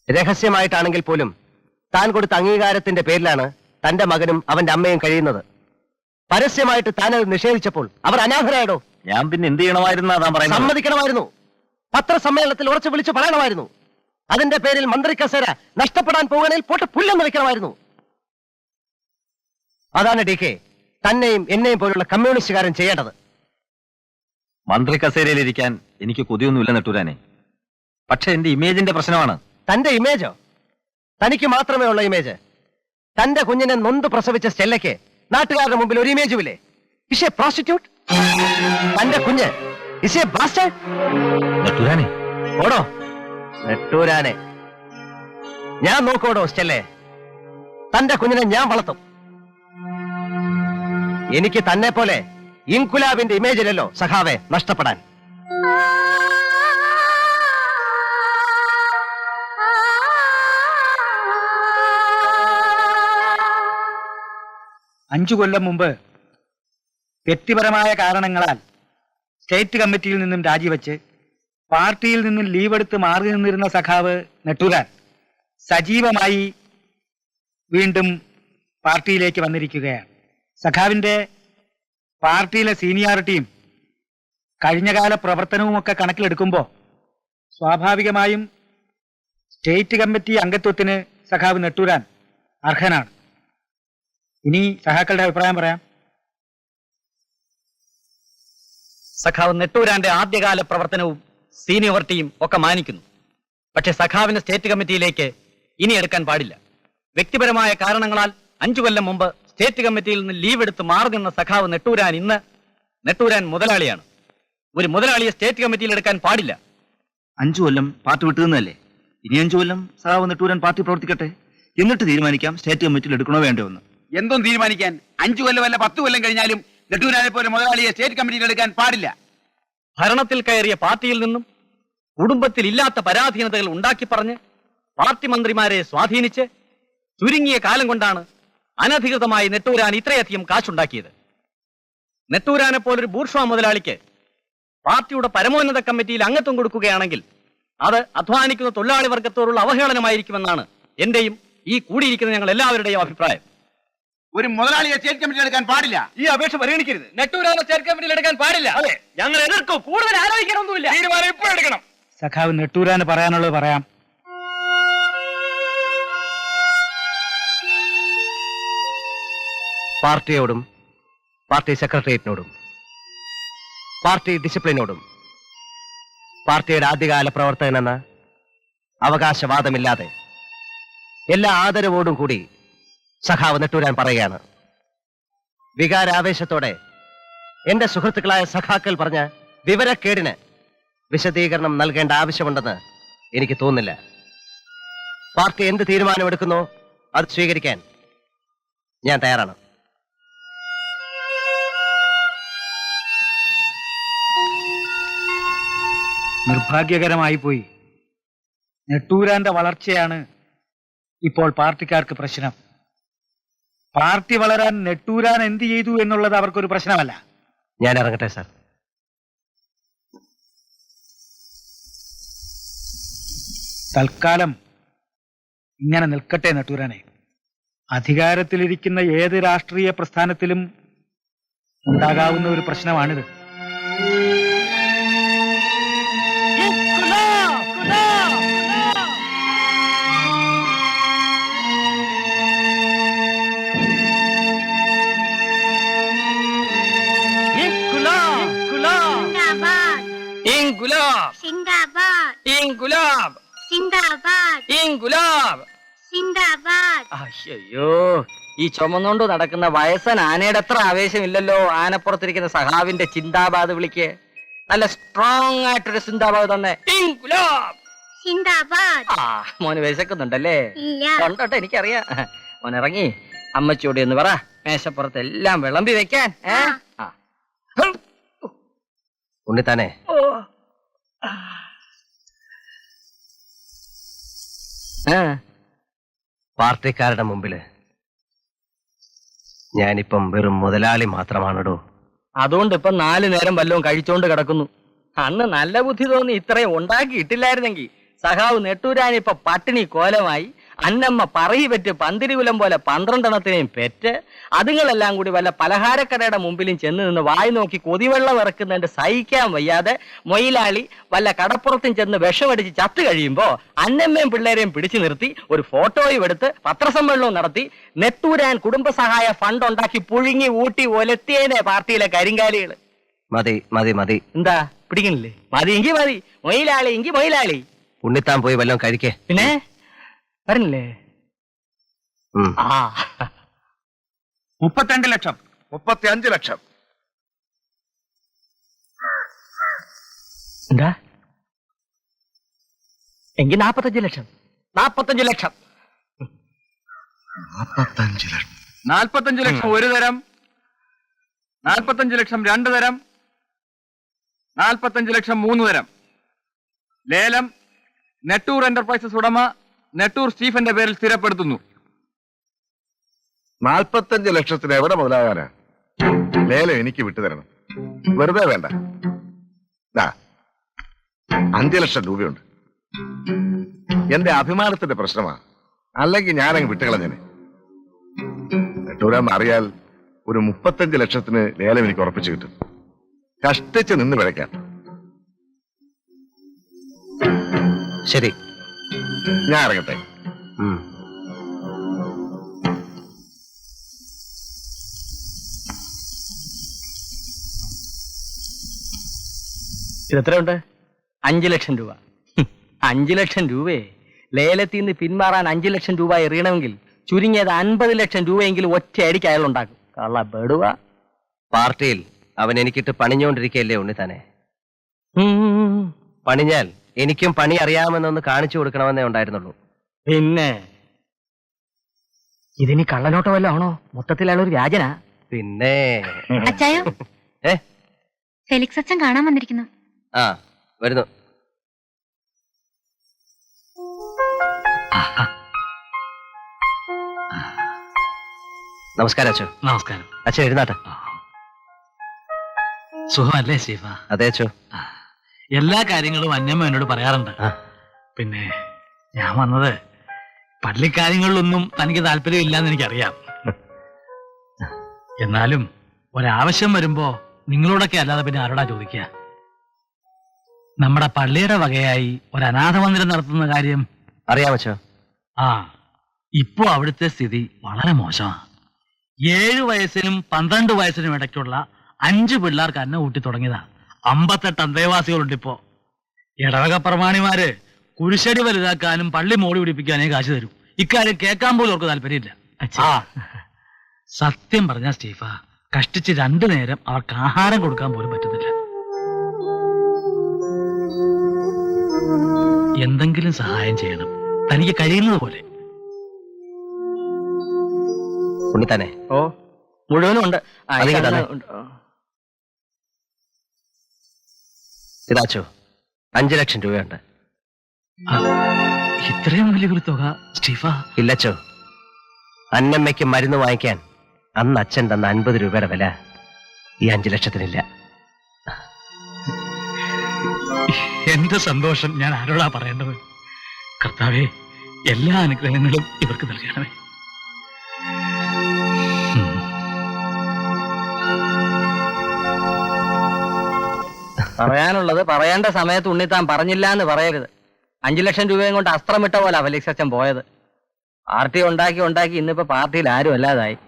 രഹസ്യമായിട്ടാണെങ്കിൽ പോലും താൻ കൊടുത്ത അംഗീകാരത്തിന്റെ പേരിലാണ് തന്റെ മകനും അവന്റെ അമ്മയും കഴിയുന്നത്. പരസ്യമായിട്ട് താൻ അത് നിഷേധിച്ചപ്പോൾ അവർ അനാഥരായടോ. ഞാൻ പിന്നെ എന്ത് ചെയ്യണമായിരുന്നു? അതാ പറയുന്നത്. സമ്മതിക്കണമായിരുന്നു. പത്രസമ്മേളനത്തിൽ ഉറച്ചു വിളിച്ചു പറയണമായിരുന്നു. അതിന്റെ പേരിൽ മന്ത്രി കസേര നഷ്ടപ്പെടാൻ പോകുന്നതിൽ പോട്ട് പുല്ലെന്ന് വെക്കണമായിരുന്നു. അതാണ് ഡി കെ തന്നെയും എന്നെയും പോലുള്ള കമ്മ്യൂണിസ്റ്റുകാരൻ ചെയ്യേണ്ടത്. മന്ത്രി കസേരയിലിരിക്കാൻ എനിക്ക് കൊതിയൊന്നുമില്ല നെട്ടൂരാനെ. പക്ഷെ എന്റെ ഇമേജിന്റെ പ്രശ്നമാണ്. തന്റെ ഇമേജോ? തനിക്ക് മാത്രമേ ഉള്ള ഇമേജ്. തന്റെ കുഞ്ഞിനെ നൊന്ത് പ്രസവിച്ച സ്റ്റെല്ലയ്ക്ക് നാട്ടുകാരുടെ മുമ്പിൽ ഒരു ഇമേജുമില്ലേ? ഇഷേ പ്രോസ്റ്റിറ്റ്യൂട്ട്. തന്റെ കുഞ്ഞ് ഇഷേ ബാസ്റ്റേഡ്. നെട്ടൂരാനെ ഓടോ നെട്ടൂരാനെ. ഞാൻ നോക്കോടോ സ്റ്റെല്ലേ. തന്റെ കുഞ്ഞിനെ ഞാൻ വളർത്തും. എനിക്ക് തന്നെ പോലെ ഇൻകുലാബിന്റെ ഇമേജിലല്ലോ സഖാവെ നഷ്ടപ്പെടാൻ. അഞ്ചു കൊല്ലം മുമ്പ് വ്യക്തിപരമായ കാരണങ്ങളാൽ സ്റ്റേറ്റ് കമ്മിറ്റിയിൽ നിന്നും രാജിവെച്ച് പാർട്ടിയിൽ നിന്നും ലീവെടുത്ത് മാറി നിന്നിരുന്ന സഖാവ് നെട്ടൂരാൻ സജീവമായി വീണ്ടും പാർട്ടിയിലേക്ക് വന്നിരിക്കുകയാണ്. സഖാവിന്റെ പാർട്ടിയിലെ സീനിയോറിറ്റിയും കഴിഞ്ഞകാല പ്രവർത്തനവുമൊക്കെ കണക്കിലെടുക്കുമ്പോൾ സ്വാഭാവികമായും സ്റ്റേറ്റ് കമ്മിറ്റി അംഗത്വത്തിന് സഖാവ് നെട്ടൂരാൻ അർഹനാണ്. ഇനി സഖാക്കളുടെ അഭിപ്രായം പറയാം. സഖാവ് നെട്ടൂരാന്റെ ആദ്യകാല പ്രവർത്തനവും സീനിയോറിറ്റിയും ഒക്കെ മാനിക്കുന്നു. പക്ഷെ സഖാവിനെ സ്റ്റേറ്റ് കമ്മിറ്റിയിലേക്ക് ഇനി എടുക്കാൻ പാടില്ല. വ്യക്തിപരമായ കാരണങ്ങളാൽ 5 കൊല്ലം മുമ്പ് സ്റ്റേറ്റ് കമ്മിറ്റിയിൽ നിന്ന് ലീവ് എടുത്ത് മാറി നിന്ന സഖാവ് നെട്ടൂരാൻ ഇന്ന് നെട്ടൂരാൻ മുതലാളിയാണ്. ഒരു മുതലാളിയെ സ്റ്റേറ്റ് കമ്മിറ്റിയിൽ എടുക്കാൻ പാടില്ല. 5 കൊല്ലം പാർട്ടി വിട്ടു നിന്നല്ലേ? ഇനി 5 കൊല്ലം സഖാവ് നെട്ടൂരാൻ പാർട്ടി പ്രവർത്തിക്കട്ടെ. എന്നിട്ട് തീരുമാനിക്കാം സ്റ്റേറ്റ് കമ്മിറ്റിയിൽ എടുക്കണോ വേണ്ടോ എന്ന്. എന്തും തീരുമാനിക്കാൻ 5 കൊല്ലം അല്ല 10 കൊല്ലം കഴിഞ്ഞാലും നെട്ടൂരാനെ പോലെ മുതലാളിയെ സ്റ്റേറ്റ് കമ്മിറ്റിയിൽ എടുക്കാൻ പാടില്ല. ഭരണത്തിൽ കയറിയ പാർട്ടിയിൽ നിന്നും കുടുംബത്തിൽ ഇല്ലാത്ത പരാധീനതകൾ ഉണ്ടാക്കി പറഞ്ഞ് പാർട്ടി മന്ത്രിമാരെ സ്വാധീനിച്ച് ചുരുങ്ങിയ കാലം കൊണ്ടാണ് അനധികൃതമായി നെട്ടൂരാൻ ഇത്രയധികം കാശുണ്ടാക്കിയത്. നെട്ടൂരാനെ പോലൊരു ബൂർഷ്വാ മുതലാളിക്ക് പാർട്ടിയുടെ പരമോന്നത കമ്മിറ്റിയിൽ അംഗത്വം കൊടുക്കുകയാണെങ്കിൽ അത് അധ്വാനിക്കുന്ന തൊഴിലാളി വർഗത്തോടുള്ള അവഹേളനമായിരിക്കുമെന്നാണ് എന്റെയും ഈ കൂടിയിരിക്കുന്ന ഞങ്ങൾ എല്ലാവരുടെയും അഭിപ്രായം. ഒരു മുതലാളിയെ സ്റ്റേറ്റ് കമ്മിറ്റിയിൽ എടുക്കാൻ പാടില്ല. ഈ അപേക്ഷ പരിഗണിക്കരുത്. നെട്ടൂരാനെ സ്റ്റേറ്റ് കമ്മിറ്റിയിൽ എടുക്കാൻ പാടില്ല. അതെ, ഞങ്ങൾ എതിർക്കും. കൂടുതൽ ആലോചിക്കാനൊന്നുമില്ല. തീരുമാനം ഇപ്പോൾ എടുക്കണം. സഖാവ് നെട്ടൂരാന് പറയാനുള്ളത് പറയാം. പാർട്ടിയോടും പാർട്ടി സെക്രട്ടേറിയറ്റിനോടും പാർട്ടി ഡിസിപ്ലിനോടും പാർട്ടിയുടെ ആദ്യകാല പ്രവർത്തകനെന്ന അവകാശവാദമില്ലാതെ എല്ലാ ആദരവോടും കൂടി സഖാവ് നെട്ടൂരാൻ പറയുകയാണ്. വികാരാവേശത്തോടെ എന്റെ സുഹൃത്തുക്കളായ സഖാക്കൾ പറഞ്ഞ വിവരക്കേടിന് വിശദീകരണം നൽകേണ്ട ആവശ്യമുണ്ടെന്ന് എനിക്ക് തോന്നുന്നില്ല. പാർട്ടി എന്ത് തീരുമാനമെടുക്കുന്നോ അത് സ്വീകരിക്കാൻ ഞാൻ തയ്യാറാണ്. നിർഭാഗ്യകരമായി പോയി. നെട്ടൂരാന്റെ വളർച്ചയാണ് ഇപ്പോൾ പാർട്ടിക്കാർക്ക് പ്രശ്നം. പാർട്ടി വളരാൻ നെട്ടൂരാൻ എന്ത് ചെയ്തു എന്നുള്ളത് അവർക്കൊരു പ്രശ്നമല്ല. ഞാൻ ഇറങ്ങട്ടെ സാർ. തൽക്കാലം ഇങ്ങനെ നിൽക്കട്ടെ നെട്ടൂരാനെ. അധികാരത്തിലിരിക്കുന്ന ഏത് രാഷ്ട്രീയ പ്രസ്ഥാനത്തിലും ഉണ്ടാകാവുന്ന ഒരു പ്രശ്നമാണിത്. ഇൻകുലാബ് സിന്ദാബാദ് ഇൻകുലാബ് സിന്ദാബാദ് ഇൻകുലാബ് സിന്ദാബാദ്. അയ്യോ, ഈ ചുമന്നുകൊണ്ട് നടക്കുന്ന വയസ്സൻ ആനയുടെ അത്ര ആവേശമില്ലല്ലോ ആനപ്പുറത്തിരിക്കുന്ന സഖാവിന്റെ ചിന്താബാദ് വിളിക്ക്. നല്ല സ്ട്രോങ് ആയിട്ടൊരു സിന്ദാബാദ് തന്നെ. ഇൻകുലാബ് സിന്ദാബാദ്. ആ, മോന് വിശക്കുന്നുണ്ടല്ലേ? ഇല്ല. കൊണ്ടോട്ടെ, എനിക്കറിയാം. മോൻ ഇറങ്ങി അമ്മച്ചോടി എന്ന് പറ മേശപ്പുറത്ത് എല്ലാം വിളമ്പി വെക്കാൻ. ഉണ്ണിത്താനെ, പാർട്ടിക്കാരുടെ മുമ്പില് ഞാനിപ്പം വെറും മുതലാളി മാത്രമാണോ? അതുകൊണ്ട് ഇപ്പൊ 4 നേരം വല്ലതും കഴിച്ചോണ്ട് കിടക്കുന്നു. അന്ന് നല്ല ബുദ്ധി തോന്നി ഇത്രയും ഉണ്ടാക്കി ഇട്ടില്ലായിരുന്നെങ്കിൽ സഖാവ് നെട്ടൂരാൻ ഇപ്പൊ പട്ടിണി കോലമായി, അന്നമ്മ പറയി പെറ്റ് പന്തിരികുലം പോലെ 12 പെറ്റ്, അതുങ്ങളെല്ലാം കൂടി വല്ല പലഹാരക്കടയുടെ മുമ്പിലും ചെന്ന് നിന്ന് വായി നോക്കി കൊതിവെള്ളം ഇറക്കുന്നുണ്ട് സഹിക്കാൻ വയ്യാതെ മൊയിലാളി വല്ല കടപ്പുറത്തും ചെന്ന് വിഷമടിച്ച് ചത്തു കഴിയുമ്പോ അന്നമ്മയും പിള്ളേരെയും പിടിച്ചു നിർത്തി ഒരു ഫോട്ടോയും എടുത്ത് പത്രസമ്മേളനവും നടത്തി നെട്ടൂരാൻ കുടുംബസഹായ ഫണ്ട് ഉണ്ടാക്കി പുഴുങ്ങി ഊട്ടി ഒലത്തിയേനെ പാർട്ടിയിലെ കരിങ്കാലികള്. മതി മതി മതി. എന്താ പിടിക്കണില്ലേ? മതി എങ്കി മതി, മൊയിലാളി എങ്കി മൊയിലാളി. ഉണ്ണിത്താൻ പോയി വല്ലതും കഴിക്കേ. പിന്നെ പറഞ്ഞില്ലേ? ആ 32 ലക്ഷം. 35 ലക്ഷം. എന്താ? എങ്കിൽ 45 ലക്ഷം. 45 ലക്ഷം. 45 ലക്ഷം ഒരു തരം, 45 ലക്ഷം 2 തരം, 45 ലക്ഷം 3 തരം. ലേലം നെട്ടൂർ എന്റർപ്രൈസസ് ഉടമ നെട്ടൂർ സ്റ്റീഫന്റെ പേരിൽ സ്ഥിരപ്പെടുത്തുന്നു. 45 ലക്ഷത്തിന് എവിടെ മുതലാകാനാ? ലേലം എനിക്ക് വിട്ടുതരണം, വെറുതെ വേണ്ട. 5 ലക്ഷം രൂപയുണ്ട്. എന്റെ അഭിമാനത്തിന്റെ പ്രശ്നമാ, അല്ലെങ്കിൽ ഞാനങ്ങ് വിട്ടുകളഞ്ഞനെ. നെട്ടൂരാൻ അറിയാൽ ഒരു 35 ലക്ഷത്തിന് ലേലം എനിക്ക് ഉറപ്പിച്ചു കിട്ടും. കഷ്ടിച്ച് നിന്ന് പിഴയ്ക്കാം. ശരി, ഞാൻ ഇറങ്ങട്ടെ. ഇതെത്രയുണ്ട്? 5 ലക്ഷം രൂപ. 5 ലക്ഷം രൂപയെ ലേലത്തിൽ നിന്ന് പിന്മാറാൻ 5 ലക്ഷം രൂപ എറിയണമെങ്കിൽ ചുരുങ്ങിയത് 50 ലക്ഷം രൂപയെങ്കിലും ഒറ്റയടിക്ക് അയാൾ ഉണ്ടാക്കും. കള്ള ബെടുവ. പാർട്ടിയിൽ അവൻ എനിക്കിട്ട് പണിഞ്ഞുകൊണ്ടിരിക്കുകയല്ലേ ഉണ്ണിത്താനെ. പണിഞ്ഞാൽ എനിക്കും പണി അറിയാമെന്നൊന്ന് കാണിച്ചു കൊടുക്കണമെന്നേ ഉണ്ടായിരുന്നുള്ളൂ. പിന്നെ ഇതിനി കള്ളനോട്ടോ വല്ല ആണോ? മൊത്തത്തിൽ അയാൾ ഒരു വ്യാജനാ. പിന്നെ അച്ചായോ, ഏ ഫെലിക്സ് അച്ഛൻ കാണാൻ വന്നിരിക്കുന്നു. ആ വരുന്നു. നമസ്കാരം അച്ചോ. നമസ്കാരം. അച്ഛൻ എഴുന്നാട്ടെ. സുഖമല്ലേ സ്റ്റീഫ? അതെ അച്ചോ. എല്ലാ കാര്യങ്ങളും അന്നമ്മ എന്നോട് പറയാറുണ്ട്. പിന്നെ ഞാൻ വന്നത് പള്ളിക്കാര്യങ്ങളിലൊന്നും തനിക്ക് താല്പര്യമില്ലാന്ന് എനിക്കറിയാം. എന്നാലും ഒരാവശ്യം വരുമ്പോ നിങ്ങളോടൊക്കെ അല്ലാതെ പിന്നെ ആരോടാ ചോദിക്കുക? നമ്മുടെ പള്ളിയുടെ വകയായി ഒരു അനാഥ മന്ദിരം നടത്തുന്ന കാര്യം അറിയാമച്ചോ. ആ ഇപ്പോ അവിടുത്തെ സ്ഥിതി വളരെ മോശമാണ്. 7 വയസ്സിനും 12 വയസ്സിനും ഇടയ്ക്കുള്ള 5 പിള്ളേർക്ക് അന്നം ഊട്ടി തുടങ്ങിയതാ. 58 അന്തേവാസികളുണ്ട് ഇപ്പോ. ഇടവക പ്രമാണിമാര് കുരിശടി വലുതാക്കാനും പള്ളി മോടി പിടിപ്പിക്കാനേ കാശ് തരും. ഇക്കാര്യം കേൾക്കാൻ പോലും അവർക്ക് താല്പര്യമില്ല. സത്യം പറഞ്ഞ സ്റ്റീഫ, കഷ്ടിച്ച് 2 നേരം അവർക്ക് ആഹാരം കൊടുക്കാൻ പോലും പറ്റുന്നില്ല. എന്തെങ്കിലും സഹായം ചെയ്യണം, തനിക്ക് കഴിയുന്നത് പോലെ. ഉണ്ണിത്താനെ. ഓ മുഴുവനും ഉണ്ട്. അതിങ്ങ് തന്നെ. ഇതാച്ചോ 5 ലക്ഷം രൂപയുണ്ട്. ഇത്രയും വലിയൊരു തുക സ്റ്റീഫ? ഇല്ലച്ചോ, അന്നമ്മയ്ക്ക് മരുന്ന് വാങ്ങിക്കാൻ അന്ന് അച്ഛൻ തന്ന 50 രൂപയുടെ വില ഈ 5 ലക്ഷത്തിനില്ല. എന്റെ സന്തോഷം ഞാൻ ആരോടാ പറയേണ്ടത്? കർത്താവേ, എല്ലാ അനുഗ്രഹങ്ങളും ഇവർക്ക് നൽകണമേ. പറയാനുള്ളത് പറയേണ്ട സമയത്ത് ഉണ്ണിത്താൻ പറഞ്ഞില്ല എന്ന് പറയരുത്. 5 ലക്ഷം രൂപയും കൊണ്ട് അസ്ത്രമിട്ട പോലെ ഫെലിക്സ് അച്ഛൻ പോയത്. പാർട്ടി ഉണ്ടാക്കി ഇന്നിപ്പോ പാർട്ടിയിൽ ആരും അല്ലാതായി.